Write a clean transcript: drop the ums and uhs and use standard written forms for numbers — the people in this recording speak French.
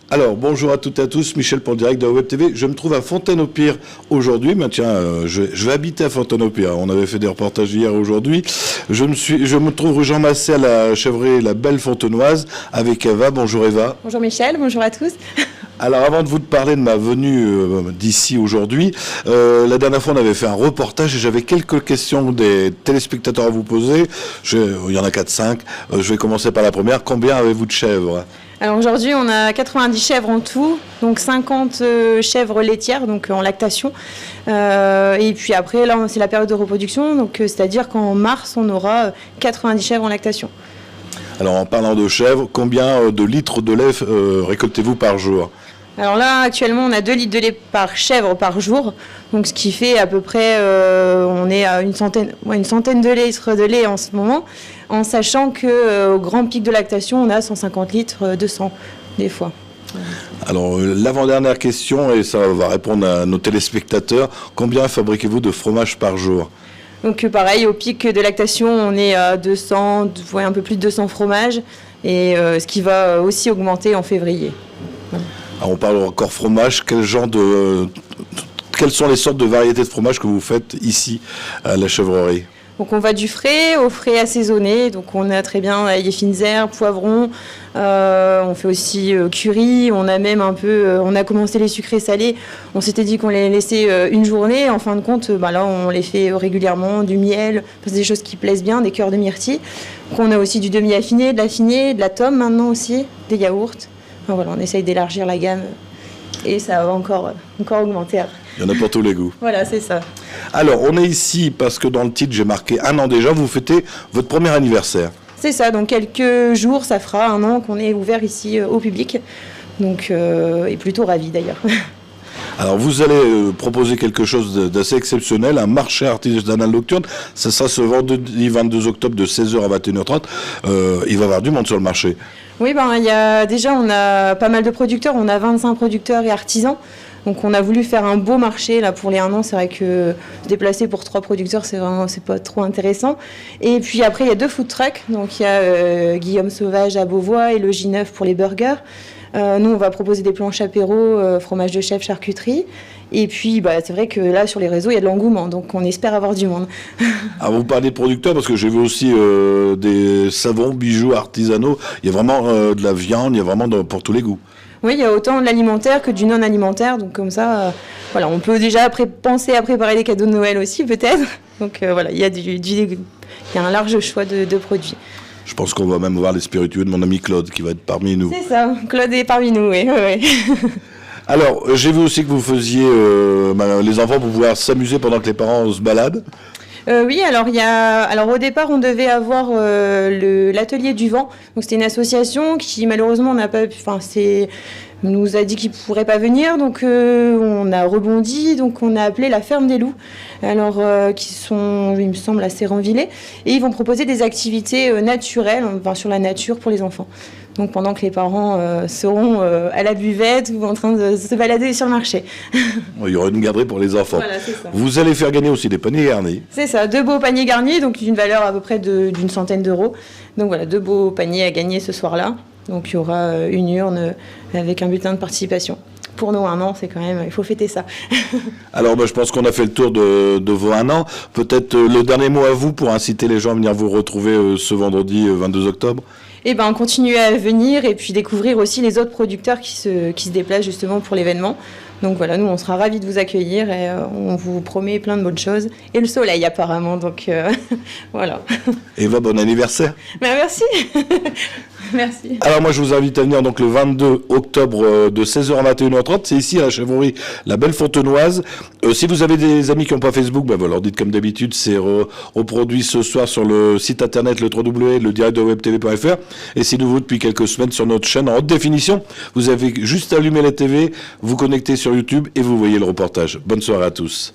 Alors, bonjour à toutes et à tous, Michel pour le direct de la Web TV. Je me trouve à Fontaine-au-Pire aujourd'hui. Ben, tiens, je vais habiter à Fontaine-au-Pire. On avait fait des reportages hier et aujourd'hui. Je me trouve rue Jean Massé à la chèvrerie La Belle Fontenoise avec Eva. Bonjour Eva. Bonjour Michel, bonjour à tous. Alors, avant de vous parler de ma venue d'ici aujourd'hui, la dernière fois on avait fait un reportage et j'avais quelques questions des téléspectateurs à vous poser. Il y en a 4-5. Je vais commencer par la première. Combien avez-vous de chèvres ? Alors aujourd'hui, on a 90 chèvres en tout, donc 50 chèvres laitières, donc en lactation. Et puis après, là, c'est la période de reproduction, donc c'est-à-dire qu'en mars, on aura 90 chèvres en lactation. Alors en parlant de chèvres, combien de litres de lait récoltez-vous par jour ? Alors là, actuellement, on a 2 litres de lait par chèvre par jour, donc ce qui fait à peu près, on est à une centaine de litres de lait en ce moment, en sachant qu'au grand pic de lactation, on a 150 litres, 200 des fois. Alors l'avant-dernière question, et ça va répondre à nos téléspectateurs, combien fabriquez-vous de fromage par jour ? Donc pareil, au pic de lactation, on est à 200, un peu plus de 200 fromages, et ce qui va aussi augmenter en février. Voilà. Alors on parle encore fromage, quelles sont les sortes de variétés de fromage que vous faites ici à la chèvrerie ? Donc on va du frais au frais assaisonné, donc on a très bien les fines herbes, poivrons, on fait aussi curry, on a même on a commencé les sucrés salés, on s'était dit qu'on les laissait une journée, en fin de compte là on les fait régulièrement, du miel, c'est des choses qui plaisent bien, des cœurs de myrtille. Donc on a aussi du demi-affiné, de l'affiné, de la tome maintenant aussi, des yaourts. Enfin, voilà, on essaye d'élargir la gamme et ça va encore augmenter après. Il y en a pour tous les goûts. Voilà, c'est ça. Alors, on est ici parce que dans le titre, j'ai marqué 1 an déjà, vous fêtez votre premier anniversaire. C'est ça, donc quelques jours, ça fera 1 an qu'on est ouvert ici au public. Donc, et plutôt ravis d'ailleurs. Alors, vous allez proposer quelque chose d'assez exceptionnel, un marché artisanal nocturne. Ça sera ce vendredi 22 octobre de 16h à 21h30. Il va y avoir du monde sur le marché. Oui, on a pas mal de producteurs. On a 25 producteurs et artisans. Donc on a voulu faire un beau marché là pour les 1 an. C'est vrai que se déplacer pour 3 producteurs, c'est pas trop intéressant. Et puis après, il y a 2 food trucks. Donc il y a Guillaume Sauvage à Beauvois et le J9 pour les burgers. Nous, on va proposer des planches apéro, fromage de chèvre, charcuterie. Et puis, c'est vrai que là, sur les réseaux, il y a de l'engouement. Donc, on espère avoir du monde. Alors, vous parlez de producteurs parce que j'ai vu aussi des savons, bijoux artisanaux. Il y a vraiment de la viande, il y a vraiment pour tous les goûts. Oui, il y a autant de l'alimentaire que du non-alimentaire. Donc, comme ça, on peut déjà penser à préparer des cadeaux de Noël aussi, peut-être. Donc, il y a un large choix de produits. Je pense qu'on va même voir les spiritueux de mon ami Claude qui va être parmi nous. C'est ça, Claude est parmi nous, oui. Alors, j'ai vu aussi que vous faisiez les enfants pour pouvoir s'amuser pendant que les parents se baladent. Oui, alors au départ, on devait avoir l'atelier du vent. Donc c'était une association qui malheureusement nous a dit qu'il ne pourrait pas venir, donc on a rebondi, donc on a appelé la Ferme des Loups, alors qui sont, il me semble, assez Renvillers, et ils vont proposer des activités naturelles, sur la nature pour les enfants. Donc pendant que les parents seront à la buvette ou en train de se balader sur le marché. Il y aura une garderie pour les enfants. Voilà, c'est ça. Vous allez faire gagner aussi des paniers garnis. C'est ça, 2 beaux paniers garnis, donc d'une valeur à peu près d'une centaine d'euros. Donc voilà, 2 beaux paniers à gagner ce soir-là. Donc il y aura une urne avec un bulletin de participation. Pour nos 1 an, c'est quand même, il faut fêter ça. Alors je pense qu'on a fait le tour de vos 1 an. Peut-être le dernier mot à vous pour inciter les gens à venir vous retrouver ce vendredi 22 octobre. Continuer à venir et puis découvrir aussi les autres producteurs qui se déplacent justement pour l'événement. Donc voilà, nous on sera ravis de vous accueillir et on vous promet plein de bonnes choses. Et le soleil apparemment, donc voilà. Eva, bon anniversaire. Merci. Merci. Alors moi je vous invite à venir donc le 22 octobre de 16h à 21h30. C'est ici à la chèvrerie La Belle Fontenoise. Si vous avez des amis qui n'ont pas Facebook, vous leur dites comme d'habitude, c'est reproduit ce soir sur le site internet le www.ledirectdewebtv.fr. Et c'est nouveau depuis quelques semaines sur notre chaîne en haute définition. Vous avez juste allumé la TV, vous connectez sur YouTube et vous voyez le reportage. Bonne soirée à tous.